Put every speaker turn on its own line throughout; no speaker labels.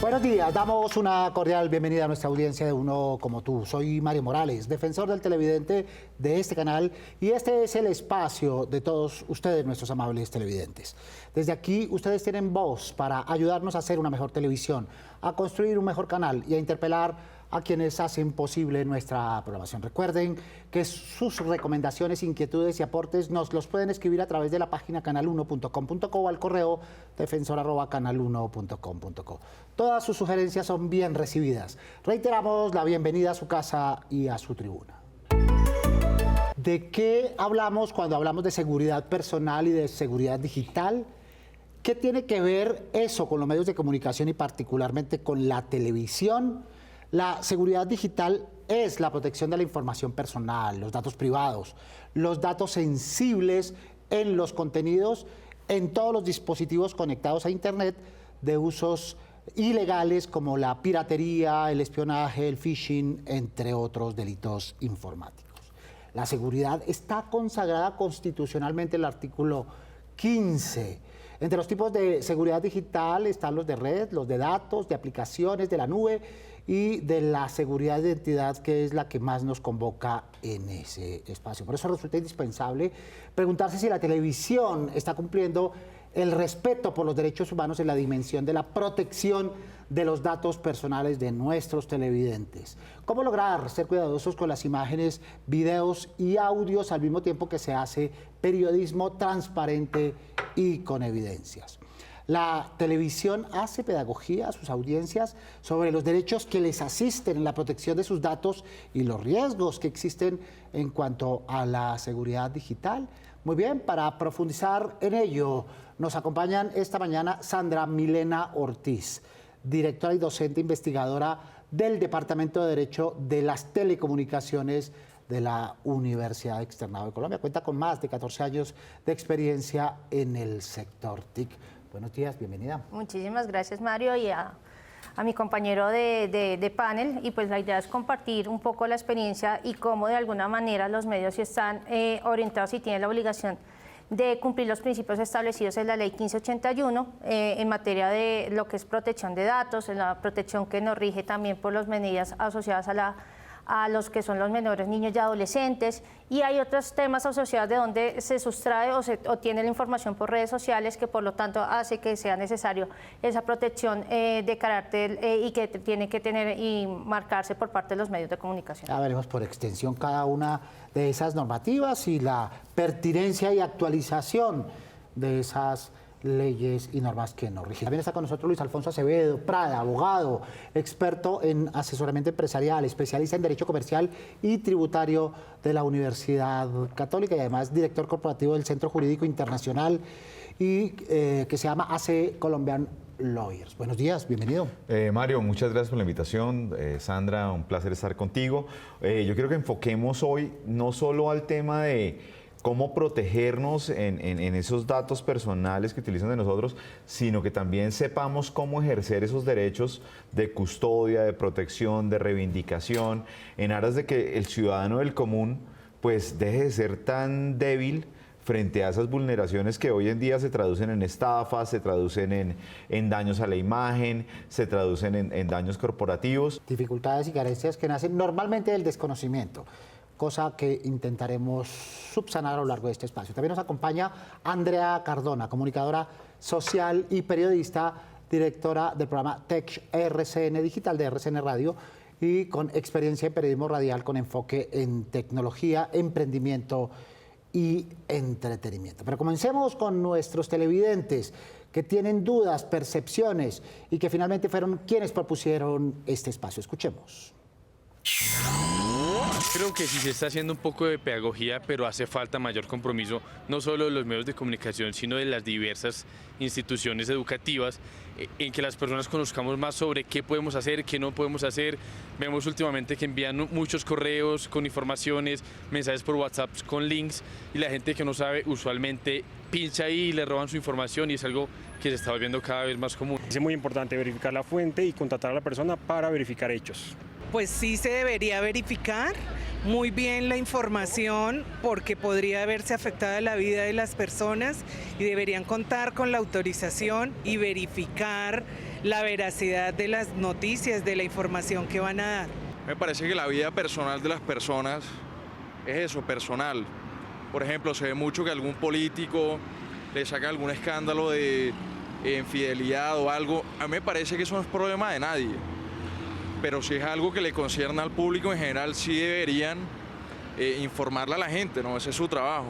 Buenos días, damos una cordial bienvenida a nuestra audiencia de Uno como Tú. Soy Mario Morales, defensor del televidente de este canal, y este es el espacio de todos ustedes, nuestros amables televidentes. Desde aquí ustedes tienen voz para ayudarnos a hacer una mejor televisión, a construir un mejor canal y a interpelar a quienes hacen posible nuestra programación. Recuerden que sus recomendaciones, inquietudes y aportes nos los pueden escribir a través de la página canal1.com.co o al correo defensor@canal1.com.co. Todas sus sugerencias son bien recibidas. Reiteramos la bienvenida a su casa y a su tribuna. ¿De qué hablamos cuando hablamos de seguridad personal y de seguridad digital? ¿Qué tiene que ver eso con los medios de comunicación y particularmente con la televisión? La seguridad digital es la protección de la información personal, los datos privados, los datos sensibles en los contenidos, en todos los dispositivos conectados a Internet, de usos ilegales como la piratería, el espionaje, el phishing, entre otros delitos informáticos. La seguridad está consagrada constitucionalmente en el artículo 15. Entre los tipos de seguridad digital están los de red, los de datos, de aplicaciones, de la nube y de la seguridad de identidad, que es la que más nos convoca en ese espacio. Por eso resulta indispensable preguntarse si la televisión está cumpliendo el respeto por los derechos humanos en la dimensión de la protección de los datos personales de nuestros televidentes. ¿Cómo lograr ser cuidadosos con las imágenes, videos y audios al mismo tiempo que se hace periodismo transparente y con evidencias? La televisión hace pedagogía a sus audiencias sobre los derechos que les asisten en la protección de sus datos y los riesgos que existen en cuanto a la seguridad digital. Muy bien, para profundizar en ello, nos acompañan esta mañana Sandra Milena Ortiz, directora y docente investigadora del Departamento de Derecho de las Telecomunicaciones de la Universidad Externado de Colombia. Cuenta con más de 14 años de experiencia en el sector TIC. Buenos días, bienvenida.
Muchísimas gracias, Mario, y a mi compañero de panel. Y pues la idea es compartir un poco la experiencia y cómo de alguna manera los medios están orientados y tienen la obligación de cumplir los principios establecidos en la Ley 1581 en materia de lo que es protección de datos, en la protección que nos rige también por las medidas asociadas a los que son los menores, niños y adolescentes, y hay otros temas asociados de donde se sustrae o se obtiene la información por redes sociales, que por lo tanto hace que sea necesario esa protección de carácter y que tiene que tener y marcarse por parte de los medios de comunicación.
Ya veremos por extensión cada una de esas normativas y la pertinencia y actualización de esas leyes y normas que nos rigen. También está con nosotros Luis Alfonso Acevedo Prada, abogado, experto en asesoramiento empresarial, especialista en Derecho Comercial y Tributario de la Universidad Católica y además director corporativo del Centro Jurídico Internacional y que se llama AC Colombian Lawyers. Buenos días, bienvenido.
Mario, muchas gracias por la invitación. Sandra, un placer estar contigo. Yo quiero que enfoquemos hoy no solo al tema de cómo protegernos en esos datos personales que utilizan de nosotros, sino que también sepamos cómo ejercer esos derechos de custodia, de protección, de reivindicación, en aras de que el ciudadano del común pues deje de ser tan débil frente a esas vulneraciones que hoy en día se traducen en estafas, se traducen en daños a la imagen, se traducen en daños corporativos.
Dificultades y carencias que nacen normalmente del desconocimiento, cosa que intentaremos subsanar a lo largo de este espacio. También nos acompaña Andrea Cardona, comunicadora social y periodista, directora del programa Tech RCN Digital de RCN Radio y con experiencia en periodismo radial con enfoque en tecnología, emprendimiento y entretenimiento. Pero comencemos con nuestros televidentes que tienen dudas, percepciones y que finalmente fueron quienes propusieron este espacio. Escuchemos.
Creo que sí se está haciendo un poco de pedagogía, pero hace falta mayor compromiso, no solo de los medios de comunicación, sino de las diversas instituciones educativas, en que las personas conozcamos más sobre qué podemos hacer, qué no podemos hacer. Vemos últimamente que envían muchos correos con informaciones, mensajes por WhatsApp con links, y la gente que no sabe usualmente pincha ahí y le roban su información, y es algo que se está volviendo cada vez más común.
Es muy importante verificar la fuente y contactar a la persona para verificar hechos.
Pues sí se debería verificar,
muy bien la información porque podría verse afectada la vida de las personas y deberían contar con la autorización y verificar la veracidad de las noticias, de la información que van a dar.
Me parece que la vida personal de las personas es eso, personal. Por ejemplo, se ve mucho que algún político le saca algún escándalo de infidelidad o algo. A mí me parece que eso no es problema de nadie. Pero si es algo que le concierne al público en general, sí deberían informarle a la gente, ¿no? Ese es su trabajo.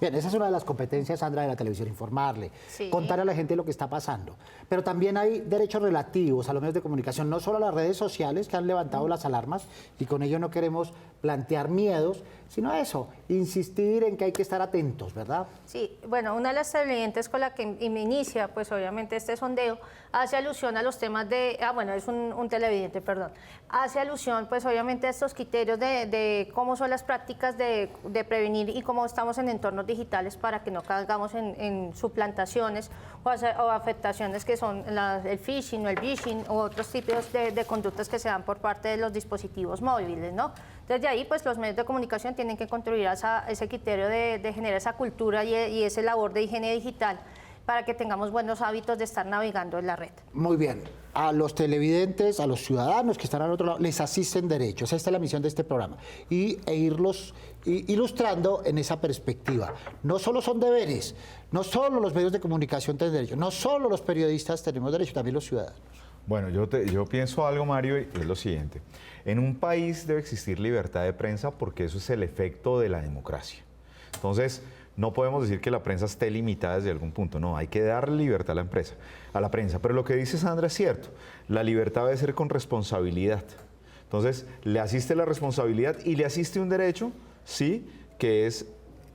Bien, esa es una de las competencias, Sandra, de la televisión, informarle, contar a la gente lo que está pasando. Pero también hay derechos relativos a los medios de comunicación, no solo a las redes sociales que han levantado las alarmas, y con ello no queremos plantear miedos, sino eso, insistir en que hay que estar atentos, ¿verdad?
Sí, bueno, una de las televidentes con la que me inicia, pues obviamente este sondeo, hace alusión a los temas de, es un televidente, perdón, hace alusión pues obviamente a estos criterios de cómo son las prácticas de prevenir y cómo estamos en entornos digitales para que no caigamos en suplantaciones o afectaciones que son el phishing o el vishing o otros tipos de conductas que se dan por parte de los dispositivos móviles, ¿no? Entonces de ahí pues los medios de comunicación tienen que contribuir a ese criterio de generar esa cultura y esa labor de higiene digital para que tengamos buenos hábitos de estar navegando en la red.
Muy bien. A los televidentes, a los ciudadanos que están al otro lado, les asisten derechos. Esta es la misión de este programa. E irlos ilustrando en esa perspectiva. No solo son deberes, no solo los medios de comunicación tienen derechos, no solo los periodistas tenemos derechos, también los ciudadanos.
Bueno, yo pienso algo, Mario, y es lo siguiente. En un país debe existir libertad de prensa porque eso es el efecto de la democracia. Entonces, no podemos decir que la prensa esté limitada desde algún punto, no, hay que darle libertad a la prensa. Pero lo que dice Sandra es cierto, la libertad debe ser con responsabilidad. Entonces, le asiste la responsabilidad y le asiste un derecho, sí, que es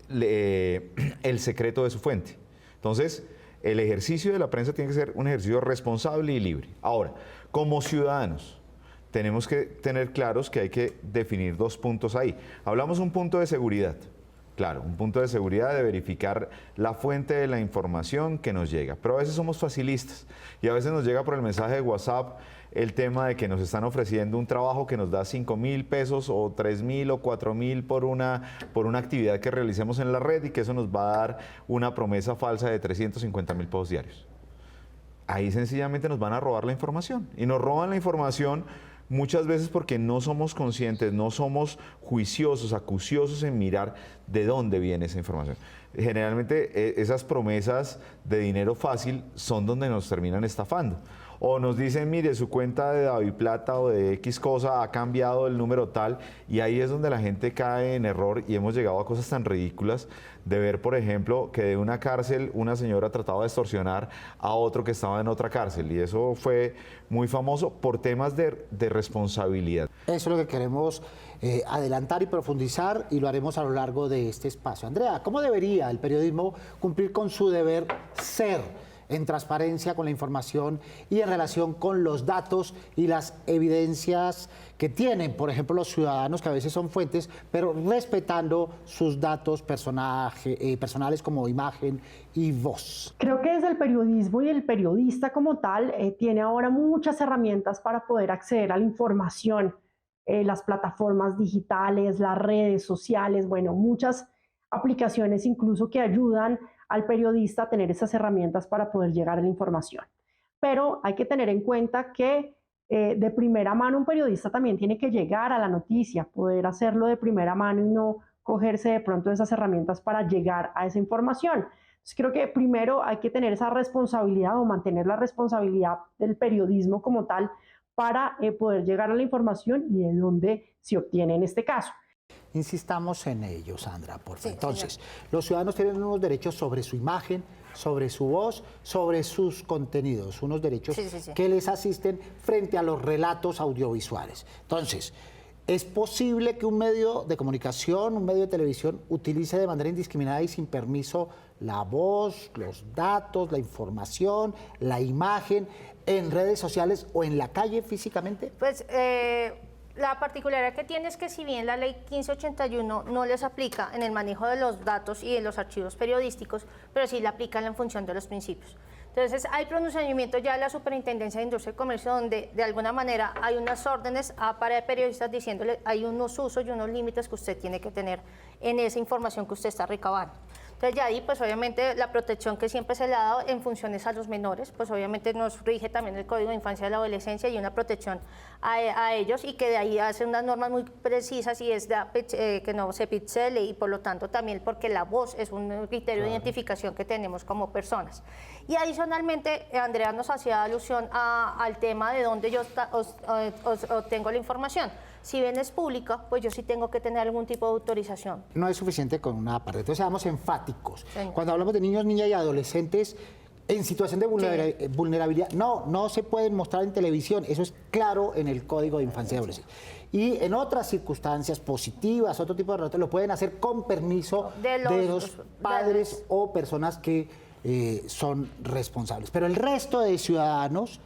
el secreto de su fuente. Entonces, el ejercicio de la prensa tiene que ser un ejercicio responsable y libre. Ahora, como ciudadanos, tenemos que tener claros que hay que definir dos puntos ahí. Hablamos un punto de seguridad. Claro, un punto de seguridad de verificar la fuente de la información que nos llega. Pero a veces somos facilistas y a veces nos llega por el mensaje de WhatsApp el tema de que nos están ofreciendo un trabajo que nos da 5.000 pesos o 3.000 o 4.000 por una actividad que realicemos en la red y que eso nos va a dar una promesa falsa de 350.000 pesos diarios. Ahí sencillamente nos van a robar la información y nos roban la información muchas veces porque no somos conscientes, no somos juiciosos, acuciosos en mirar de dónde viene esa información. Generalmente esas promesas de dinero fácil son donde nos terminan estafando. O nos dicen, mire, su cuenta de DaviPlata o de X cosa ha cambiado el número tal, y ahí es donde la gente cae en error y hemos llegado a cosas tan ridículas de ver, por ejemplo, que de una cárcel una señora trataba de extorsionar a otro que estaba en otra cárcel, y eso fue muy famoso por temas de responsabilidad.
Eso es lo que queremos adelantar y profundizar, y lo haremos a lo largo de este espacio. Andrea, ¿cómo debería el periodismo cumplir con su deber ser en transparencia con la información y en relación con los datos y las evidencias que tienen, por ejemplo, los ciudadanos, que a veces son fuentes, pero respetando sus datos personales como imagen y voz?
Creo que desde el periodismo y el periodista como tal tiene ahora muchas herramientas para poder acceder a la información, las plataformas digitales, las redes sociales, bueno, muchas aplicaciones incluso que ayudan al periodista a tener esas herramientas para poder llegar a la información. Pero hay que tener en cuenta que de primera mano un periodista también tiene que llegar a la noticia, poder hacerlo de primera mano y no cogerse de pronto esas herramientas para llegar a esa información. Entonces creo que primero hay que tener esa responsabilidad o mantener la responsabilidad del periodismo como tal para poder llegar a la información y de dónde se obtiene en este caso.
Insistamos en ello, Sandra, por favor.
Sí,
entonces,
señor.
los ciudadanos tienen unos derechos sobre su imagen, sobre su voz, sobre sus contenidos, unos derechos que les asisten frente a los relatos audiovisuales. Entonces, ¿es posible que un medio de comunicación, un medio de televisión, utilice de manera indiscriminada y sin permiso la voz, los datos, la información, la imagen en redes sociales o en la calle físicamente?
Pues la particularidad que tiene es que si bien la ley 1581 no les aplica en el manejo de los datos y de los archivos periodísticos, pero sí la aplican en función de los principios. Entonces, hay pronunciamiento ya de la Superintendencia de Industria y Comercio donde de alguna manera hay unas órdenes a para periodistas diciéndole hay unos usos y unos límites que usted tiene que tener en esa información que usted está recabando. Entonces ya ahí pues obviamente la protección que siempre se le ha dado en funciones a los menores, pues obviamente nos rige también el Código de Infancia y la Adolescencia y una protección a ellos y que de ahí hace unas normas muy precisas y es que no se pixele y por lo tanto también porque la voz es un criterio de identificación que tenemos como personas. Y adicionalmente Andrea nos hacía alusión al tema de dónde yo obtengo la información. Si bien es pública, pues yo sí tengo que tener algún tipo de autorización.
No es suficiente con una parte. Entonces, seamos enfáticos.
Señor.
Cuando hablamos de niños, niñas y adolescentes en situación de vulnerabilidad, no se pueden mostrar en televisión. Eso es claro en el Código de Infancia y Adolescencia. Y en otras circunstancias positivas, otro tipo de relatos, lo pueden hacer con permiso de los padres o personas que son responsables. Pero el resto de ciudadanos,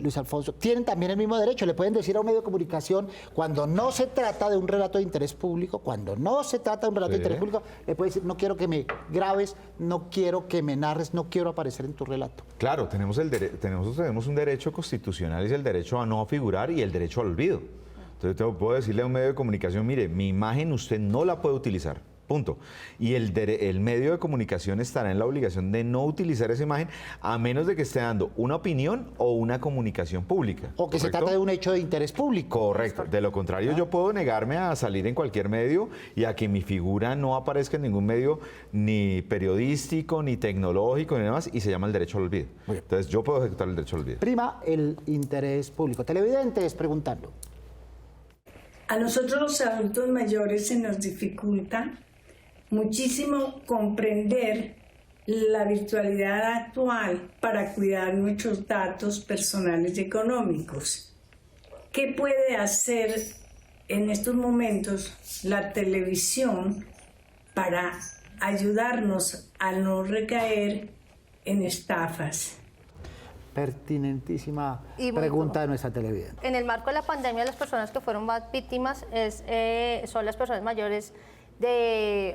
Luis Alfonso, tienen también el mismo derecho. Le pueden decir a un medio de comunicación, cuando no se trata de un relato de interés público, le puede decir, no quiero que me grabes, no quiero que me narres, no quiero aparecer en tu relato.
Claro, tenemos un derecho constitucional, es el derecho a no figurar y el derecho al olvido. Entonces puedo decirle a un medio de comunicación, mire, mi imagen usted no la puede utilizar. Punto. Y el medio de comunicación estará en la obligación de no utilizar esa imagen a menos de que esté dando una opinión o una comunicación pública.
O que se trata de un hecho de interés público.
Correcto. De lo contrario, yo puedo negarme a salir en cualquier medio y a que mi figura no aparezca en ningún medio ni periodístico, ni tecnológico, ni demás, y se llama el derecho al olvido. Entonces, yo puedo ejecutar el derecho al olvido.
Prima el interés público. Televidentes preguntando.
A nosotros los adultos mayores se nos dificulta muchísimo comprender la virtualidad actual para cuidar nuestros datos personales y económicos. ¿Qué puede hacer en estos momentos la televisión para ayudarnos a no recaer en estafas?
Pertinentísima
Y
pregunta de nuestra televidente.
En el marco de la pandemia, las personas que fueron más víctimas son las personas mayores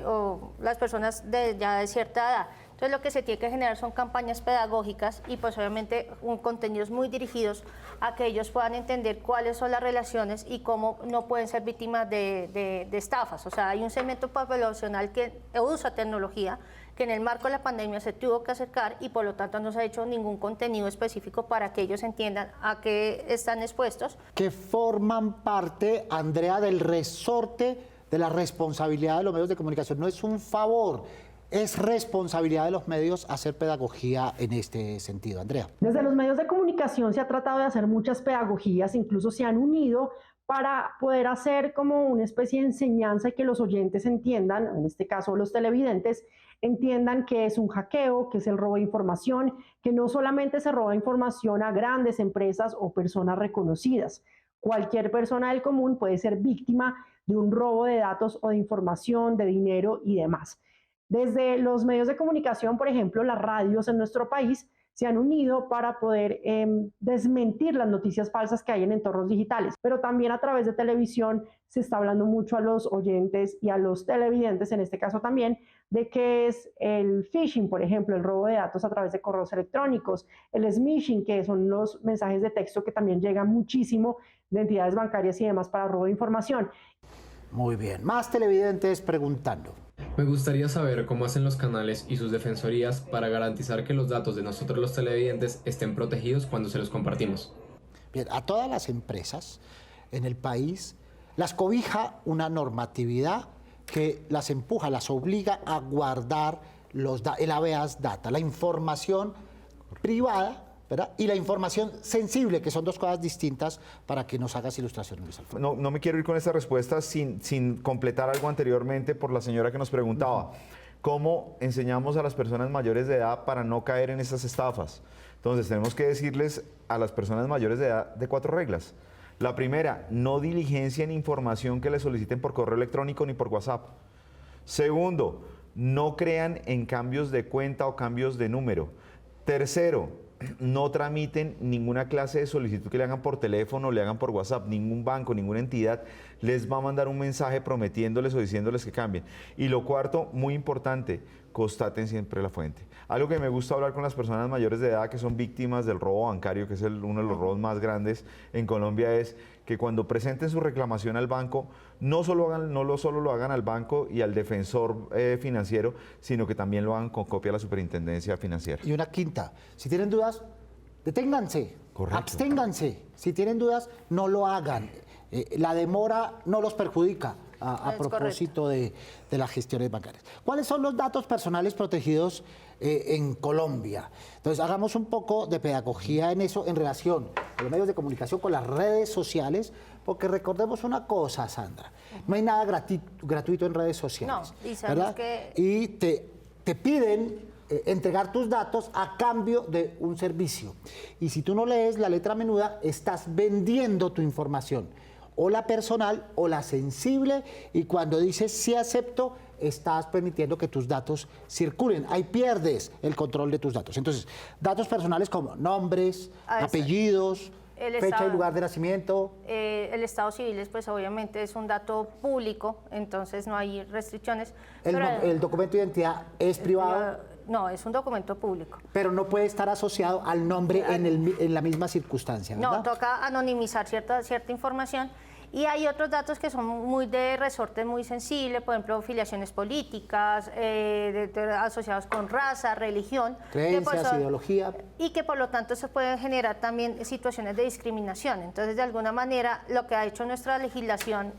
o las personas ya de cierta edad. Entonces lo que se tiene que generar son campañas pedagógicas y pues obviamente contenidos muy dirigidos a que ellos puedan entender cuáles son las relaciones y cómo no pueden ser víctimas de estafas. O sea, hay un segmento poblacional que usa tecnología que en el marco de la pandemia se tuvo que acercar y por lo tanto no se ha hecho ningún contenido específico para que ellos entiendan a qué están expuestos.
Que forman parte, Andrea, del resorte de la responsabilidad de los medios de comunicación. No es un favor, es responsabilidad de los medios hacer pedagogía en este sentido. Andrea.
Desde los medios de comunicación se ha tratado de hacer muchas pedagogías, incluso se han unido para poder hacer como una especie de enseñanza y que los oyentes entiendan, en este caso los televidentes, entiendan qué es un hackeo, qué es el robo de información, que no solamente se roba información a grandes empresas o personas reconocidas. Cualquier persona del común puede ser víctima de un robo de datos o de información, de dinero y demás. Desde los medios de comunicación, por ejemplo, las radios en nuestro país se han unido para poder desmentir las noticias falsas que hay en entornos digitales, pero también a través de televisión se está hablando mucho a los oyentes y a los televidentes, en este caso también, de qué es el phishing, por ejemplo, el robo de datos a través de correos electrónicos, el smishing, que son los mensajes de texto que también llegan muchísimo de entidades bancarias y demás para robo de información.
Muy bien, más televidentes preguntando.
Me gustaría saber cómo hacen los canales y sus defensorías para garantizar que los datos de nosotros los televidentes estén protegidos cuando se los compartimos.
Bien, a todas las empresas en el país las cobija una normatividad que las empuja, las obliga a guardar el habeas data, la información privada, ¿verdad? Y la información sensible, que son dos cosas distintas, para que nos hagas ilustración, Luis Alfonso.
No me quiero ir con esta respuesta sin completar algo anteriormente por la señora que nos preguntaba. ¿Cómo enseñamos a las personas mayores de edad para no caer en estas estafas? Entonces, tenemos que decirles a las personas mayores de edad de 4 reglas. La primera, no diligencien información que les soliciten por correo electrónico ni por WhatsApp. Segundo, no crean en cambios de cuenta o cambios de número. Tercero, no tramiten ninguna clase de solicitud que le hagan por teléfono o le hagan por WhatsApp. Ningún banco, ninguna entidad les va a mandar un mensaje prometiéndoles o diciéndoles que cambien. Y lo cuarto, muy importante, constaten siempre la fuente. Algo que me gusta hablar con las personas mayores de edad que son víctimas del robo bancario, que es uno de los robos más grandes en Colombia, es que cuando presenten su reclamación al banco, no solo lo hagan al banco y al defensor financiero, sino que también lo hagan con copia a la Superintendencia Financiera.
Y una quinta, si tienen dudas, deténganse,
Correcto.
absténganse. Si tienen dudas, no lo hagan. La demora no los perjudica a
Es
propósito de las gestiones bancarias. ¿Cuáles son los datos personales protegidos en Colombia? Entonces, hagamos un poco de pedagogía en eso en relación con los medios de comunicación, con las redes sociales, porque recordemos una cosa, Sandra, no hay nada gratuito en redes sociales.
No, y sabemos
¿verdad?
que-
Y te piden entregar tus datos a cambio de un servicio. Y si tú no lees la letra menuda, estás vendiendo tu información, o la personal o la sensible, y cuando dices sí acepto, estás permitiendo que tus datos circulen. Ahí pierdes el control de tus datos. Entonces, datos personales como nombres, apellidos,
El
fecha y
estado-
lugar de nacimiento.
El estado civil, pues obviamente es un dato público, entonces no hay restricciones. pero-
El documento de identidad es privado,
No, es un documento público.
pero no puede estar asociado al nombre en la misma circunstancia, ¿verdad?
No, toca anonimizar cierta información. Y hay otros datos que son muy de resorte muy sensible, por ejemplo, filiaciones políticas, asociados con raza, religión. que pues
Creencias, ideología.
Y que por lo tanto se pueden generar también situaciones de discriminación. Entonces, de alguna manera, lo que ha hecho nuestra legislación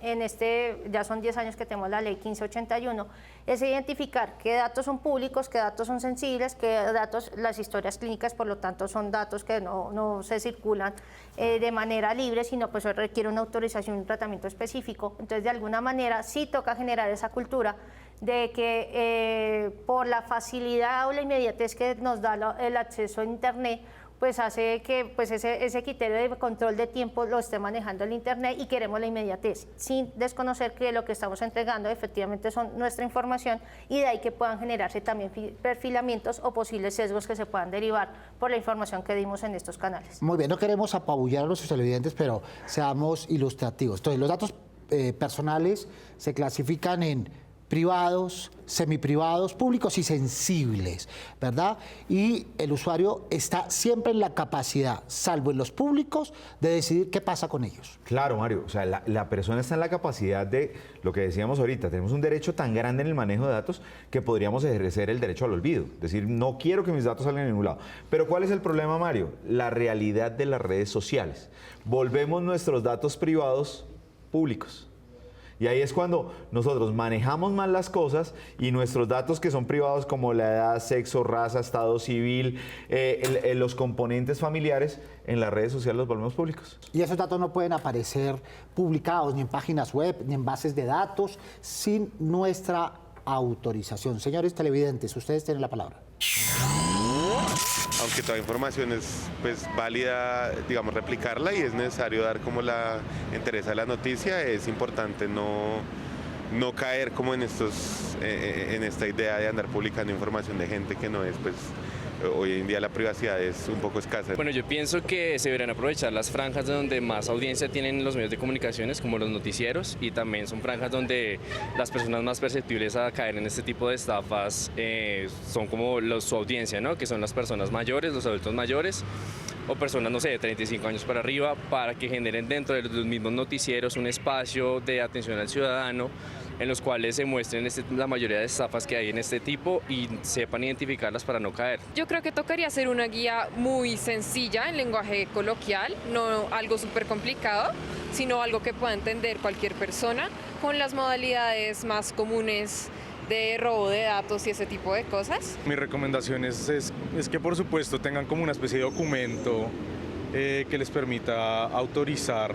ya son 10 años que tenemos la ley 1581, es identificar qué datos son públicos, qué datos son sensibles, qué datos, las historias clínicas, por lo tanto, son datos que no se circulan de manera libre, sino pues requiere una autorización, un tratamiento específico. Entonces, de alguna manera, sí toca generar esa cultura de que por la facilidad o la inmediatez que nos da el acceso a Internet, pues hace que pues ese criterio de control de tiempo lo esté manejando el Internet y queremos la inmediatez, sin desconocer que lo que estamos entregando efectivamente son nuestra información y de ahí que puedan generarse también perfilamientos o posibles sesgos que se puedan derivar por la información que dimos en estos canales.
Muy bien, no queremos apabullar a nuestros televidentes, pero seamos ilustrativos. Entonces, los datos personales se clasifican en privados, semiprivados, públicos y sensibles, ¿verdad? Y el usuario está siempre en la capacidad, salvo en los públicos, de decidir qué pasa con ellos.
Claro, Mario, o sea, la persona está en la capacidad de, lo que decíamos ahorita, tenemos un derecho tan grande en el manejo de datos que podríamos ejercer el derecho al olvido, es decir, no quiero que mis datos salgan en ningún lado. Pero ¿cuál es el problema, Mario? La realidad de las redes sociales. Volvemos nuestros datos privados públicos. Y ahí es cuando nosotros manejamos mal las cosas y nuestros datos que son privados como la edad, sexo, raza, estado civil, los componentes familiares, en las redes sociales los volvemos públicos.
Y esos datos no pueden aparecer publicados ni en páginas web, ni en bases de datos, sin nuestra autorización. Señores televidentes, ustedes tienen la palabra.
Aunque toda información es pues válida, digamos, replicarla y es necesario dar como la entereza de la noticia, es importante no caer como en esta idea de andar publicando información de gente que no es, pues hoy en día la privacidad es un poco escasa.
Bueno, yo pienso que se deberían aprovechar las franjas de donde más audiencia tienen los medios de comunicaciones, como los noticieros, y también son franjas donde las personas más perceptibles a caer en este tipo de estafas son como su audiencia, ¿no? Que son las personas mayores, los adultos mayores, o personas, no sé, de 35 años para arriba, para que generen dentro de los mismos noticieros un espacio de atención al ciudadano, en los cuales se muestren la mayoría de estafas que hay en este tipo y sepan identificarlas para no caer.
Yo creo que tocaría hacer una guía muy sencilla en lenguaje coloquial, no algo súper complicado, sino algo que pueda entender cualquier persona, con las modalidades más comunes de robo de datos y ese tipo de cosas.
Mi recomendación es que por supuesto tengan como una especie de documento que les permita autorizar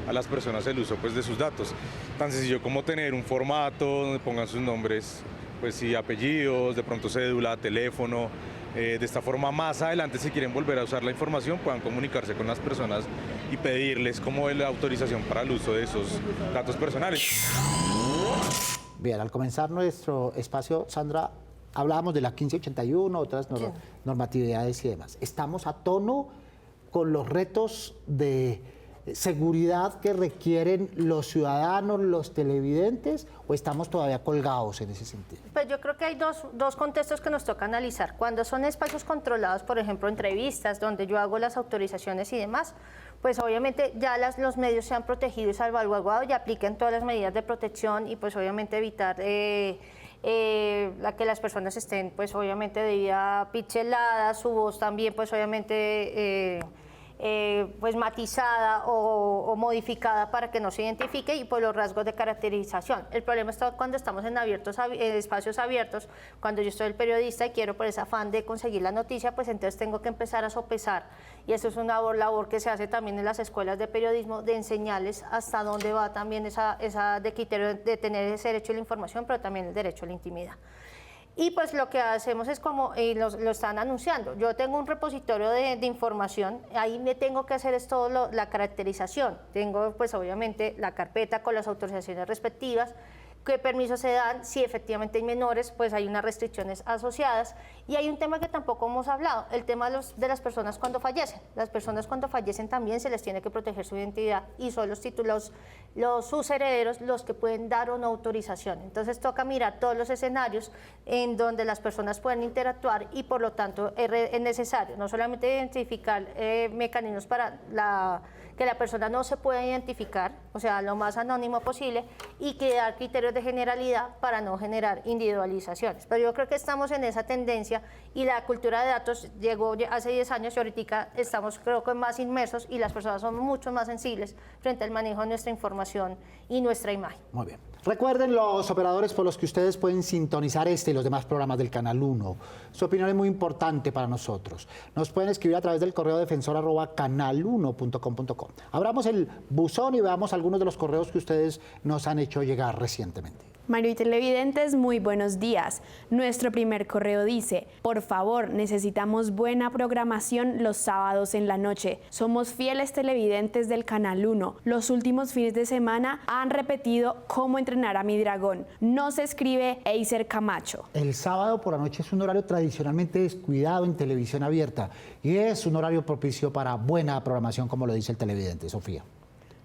a las personas el uso pues, de sus datos. Tan sencillo como tener un formato donde pongan sus nombres, pues sí, apellidos, de pronto cédula, teléfono. De esta forma, más adelante, si quieren volver a usar la información, puedan comunicarse con las personas y pedirles como la autorización para el uso de esos datos personales.
Bien, al comenzar nuestro espacio, Sandra, hablábamos de la 1581, otras normatividades y demás. ¿Estamos a tono con los retos de seguridad que requieren los ciudadanos, los televidentes, o estamos todavía colgados en ese sentido?
Pues yo creo que hay dos contextos que nos toca analizar. Cuando son espacios controlados, por ejemplo, entrevistas, donde yo hago las autorizaciones y demás, pues obviamente ya los medios se han protegido y salvaguardado y aplican todas las medidas de protección y pues obviamente evitar que las personas estén pues obviamente de vida picheladas, su voz también pues obviamente pues matizada o modificada para que no se identifique y por los rasgos de caracterización. El problema está cuando estamos en espacios abiertos, cuando yo soy el periodista y quiero por ese afán de conseguir la noticia, pues entonces tengo que empezar a sopesar, y eso es una labor que se hace también en las escuelas de periodismo, de enseñarles hasta dónde va también esa de criterio de tener ese derecho a la información, pero también el derecho a la intimidad. Y pues lo que hacemos es como lo están anunciando. Yo tengo un repositorio de información, ahí me tengo que hacer es todo la caracterización. Tengo pues obviamente la carpeta con las autorizaciones respectivas, qué permisos se dan, si efectivamente hay menores, pues hay unas restricciones asociadas. Y hay un tema que tampoco hemos hablado, el tema de las personas cuando fallecen. Las personas cuando fallecen también se les tiene que proteger su identidad y son sus herederos los que pueden dar una autorización. Entonces toca mirar todos los escenarios en donde las personas pueden interactuar y por lo tanto es necesario no solamente identificar mecanismos para que la persona no se pueda identificar, o sea, lo más anónimo posible, y que dar criterios de generalidad para no generar individualizaciones. Pero yo creo que estamos en esa tendencia y la cultura de datos llegó hace 10 años y ahorita estamos creo que más inmersos y las personas son mucho más sensibles frente al manejo de nuestra información y nuestra imagen.
Muy bien. Recuerden los operadores por los que ustedes pueden sintonizar este y los demás programas del Canal 1. Su opinión es muy importante para nosotros. Nos pueden escribir a través del correo defensor@canal1.com.co. Abramos el buzón y veamos algunos de los correos que ustedes nos han hecho llegar recientemente.
Mario y televidentes, muy buenos días. Nuestro primer correo dice: por favor, necesitamos buena programación los sábados en la noche. Somos fieles televidentes del Canal 1. Los últimos fines de semana han repetido Cómo entrenar a mi dragón. No se escribe Eiser Camacho.
El sábado por la noche es un horario tradicionalmente descuidado en televisión abierta y es un horario propicio para buena programación, como lo dice el televidente. Sofía.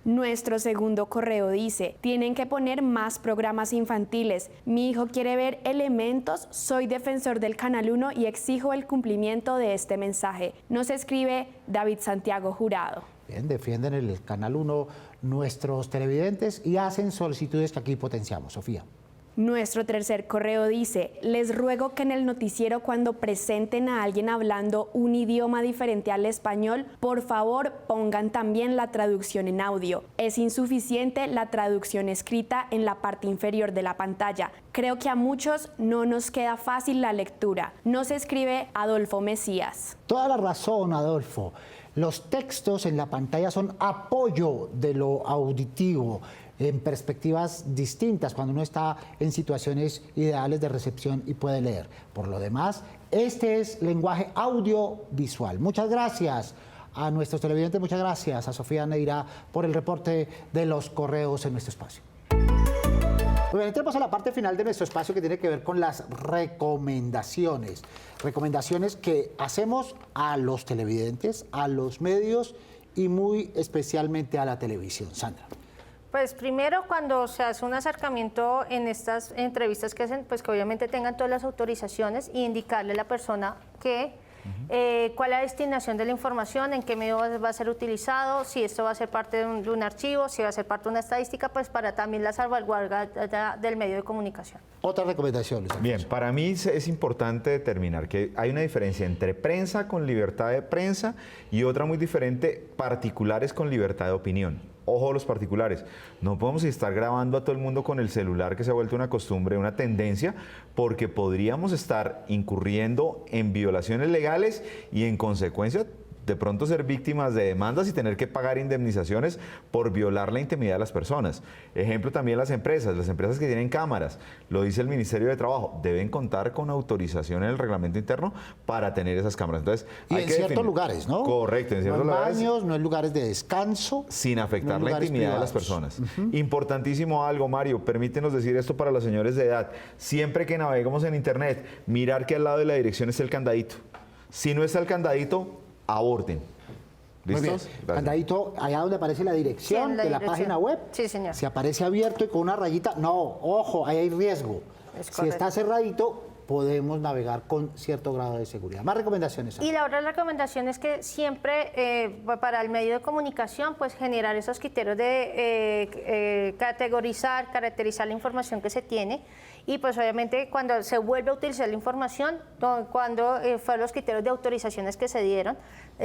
Nuestro segundo correo dice: tienen que poner más programas infantiles. Mi hijo quiere ver Elementos. Soy defensor del Canal 1 y exijo el cumplimiento de este mensaje. Nos escribe David Santiago Jurado.
Bien, defienden el Canal 1 nuestros televidentes y hacen solicitudes que aquí potenciamos. Sofía.
Nuestro tercer correo dice: les ruego que en el noticiero, cuando presenten a alguien hablando un idioma diferente al español, por favor pongan también la traducción en audio. Es insuficiente la traducción escrita en la parte inferior de la pantalla. Creo que a muchos no nos queda fácil la lectura. Nos escribe Adolfo Mesías.
Toda la razón, Adolfo. Los textos en la pantalla son apoyo de lo auditivo, en perspectivas distintas cuando uno está en situaciones ideales de recepción y puede leer. Por lo demás, este es lenguaje audiovisual. Muchas gracias a nuestros televidentes, muchas gracias a Sofía Neira por el reporte de los correos en nuestro espacio. Muy bien, entremos a la parte final de nuestro espacio que tiene que ver con las recomendaciones. Recomendaciones que hacemos a los televidentes, a los medios y muy especialmente a la televisión. Sandra.
Pues primero, cuando se hace un acercamiento en estas entrevistas que hacen, pues que obviamente tengan todas las autorizaciones y indicarle a la persona que cuál es la destinación de la información, en qué medio va a ser utilizado, si esto va a ser parte de un archivo, si va a ser parte de una estadística, pues para también la salvaguarda del medio de comunicación.
Otra recomendación, Luis.
Bien, para mí es importante determinar que hay una diferencia entre prensa con libertad de prensa y otra muy diferente, particulares con libertad de opinión. Ojo, los particulares, no podemos estar grabando a todo el mundo con el celular, que se ha vuelto una costumbre, una tendencia, porque podríamos estar incurriendo en violaciones legales y en consecuencia de pronto ser víctimas de demandas y tener que pagar indemnizaciones por violar la intimidad de las personas. Ejemplo también las empresas que tienen cámaras, lo dice el Ministerio de Trabajo, deben contar con autorización en el reglamento interno para tener esas cámaras. Entonces,
y en ciertos lugares, ¿no?
Correcto, en ciertos lugares.
No en baños, no en lugares de descanso.
Sin afectar la intimidad de las personas. Importantísimo algo, Mario, permítenos decir esto para los señores de edad. Siempre que naveguemos en internet, mirar que al lado de la dirección está el candadito. Si no está el candadito, aborten.
Muy bien.
¿Listos? Gracias.
Candadito, allá donde aparece la dirección
Sí, la
de la
dirección.
página web.
Sí, señor.
Si aparece abierto y con una rayita, no, ojo, ahí hay riesgo.
Es
Si
correcto.
está cerradito, podemos navegar con cierto grado de seguridad. Más recomendaciones.
Y la otra recomendación es que siempre para el medio de comunicación, pues generar esos criterios de caracterizar la información que se tiene y pues obviamente cuando se vuelve a utilizar la información, cuando fueron los criterios de autorizaciones que se dieron,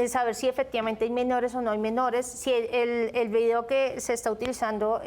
saber si efectivamente hay menores o no hay menores, si el video que se está utilizando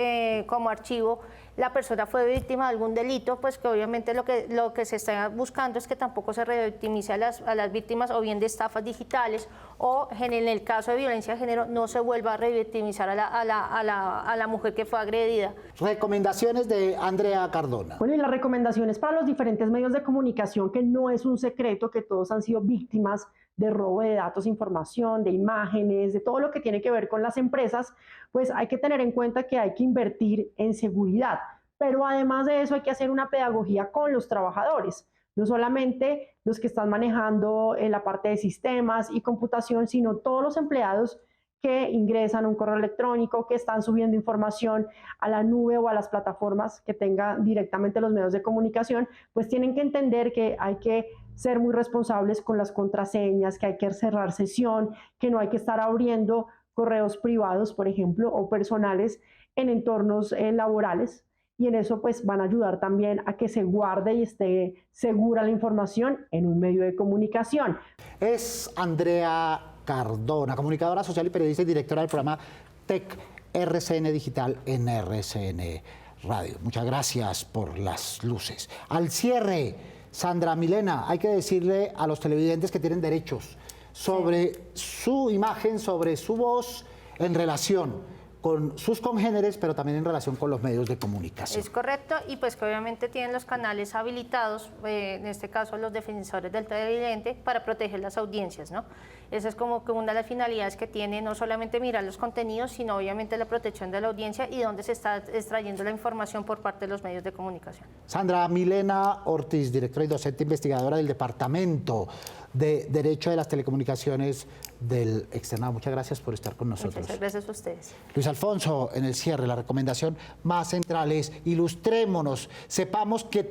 como archivo, la persona fue víctima de algún delito, pues que obviamente lo que se está buscando es que tampoco se revictimice a las víctimas o bien de estafas digitales o en el caso de violencia de género no se vuelva a revictimizar a la mujer que fue agredida.
Recomendaciones de Andrea Cardona.
Bueno, y las recomendaciones para los diferentes medios de comunicación, que no es un secreto que todos han sido víctimas de robo de datos, información, de imágenes, de todo lo que tiene que ver con las empresas, pues hay que tener en cuenta que hay que invertir en seguridad. Pero además de eso hay que hacer una pedagogía con los trabajadores, no solamente los que están manejando la parte de sistemas y computación, sino todos los empleados que ingresan un correo electrónico, que están subiendo información a la nube o a las plataformas que tengan directamente los medios de comunicación, pues tienen que entender que hay que ser muy responsables con las contraseñas, que hay que cerrar sesión, que no hay que estar abriendo correos privados, por ejemplo, o personales en entornos laborales. Y en eso pues van a ayudar también a que se guarde y esté segura la información en un medio de comunicación.
Es Andrea Cardona, comunicadora social y periodista y directora del programa TEC RCN Digital en RCN Radio. Muchas gracias por las luces. Al cierre, Sandra Milena, hay que decirle a los televidentes que tienen derechos sobre su imagen, sobre su voz en relación con sus congéneres, pero también en relación con los medios de comunicación.
Es correcto, y pues que obviamente tienen los canales habilitados, en este caso los defensores del televidente, para proteger las audiencias, ¿no? Esa es como que una de las finalidades que tiene, no solamente mirar los contenidos, sino obviamente la protección de la audiencia y dónde se está extrayendo la información por parte de los medios de comunicación.
Sandra Milena Ortiz, directora y docente investigadora del Departamento de Derecho de las Telecomunicaciones del Externado. Muchas gracias por estar con nosotros.
Muchas gracias a ustedes.
Luis Alfonso, en el cierre, la recomendación más central es ilustrémonos, sepamos que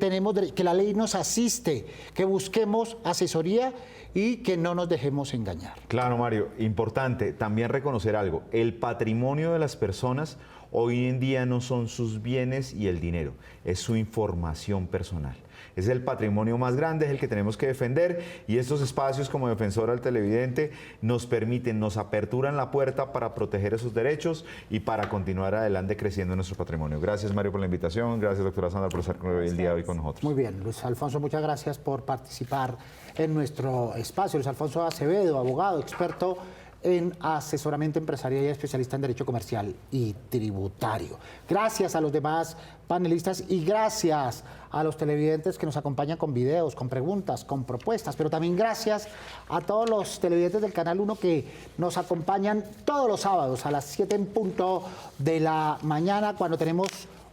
que la ley nos asiste, que busquemos asesoría y que no nos dejemos engañar.
Claro, Mario, importante también reconocer algo. El patrimonio de las personas hoy en día no son sus bienes y el dinero, es su información personal. Es el patrimonio más grande, es el que tenemos que defender, y estos espacios como Defensora del Televidente nos permiten, nos aperturan la puerta para proteger esos derechos y para continuar adelante creciendo nuestro patrimonio. Gracias, Mario, por la invitación. Gracias, doctora Sandra, por estar el día de hoy con nosotros.
Muy bien, Luis Alfonso, muchas gracias por participar en nuestro espacio. Luis Alfonso Acevedo, abogado, experto en asesoramiento empresarial y especialista en Derecho Comercial y Tributario. Gracias a los demás panelistas y gracias a los televidentes que nos acompañan con videos, con preguntas, con propuestas, pero también gracias a todos los televidentes del Canal 1 que nos acompañan todos los sábados a las 7 en punto de la mañana cuando tenemos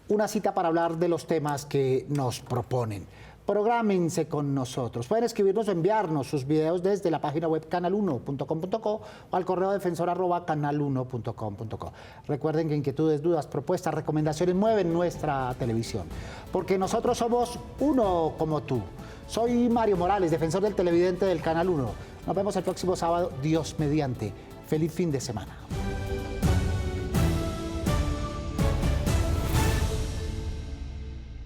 una cita para hablar de los temas que nos proponen. Prográmense con nosotros. Pueden escribirnos o enviarnos sus videos desde la página web canal1.com.co o al correo defensor@canal1.com.co. Recuerden que inquietudes, dudas, propuestas, recomendaciones mueven nuestra televisión, porque nosotros somos uno como tú. Soy Mario Morales, defensor del televidente del Canal 1. Nos vemos el próximo sábado, Dios mediante. Feliz fin de semana.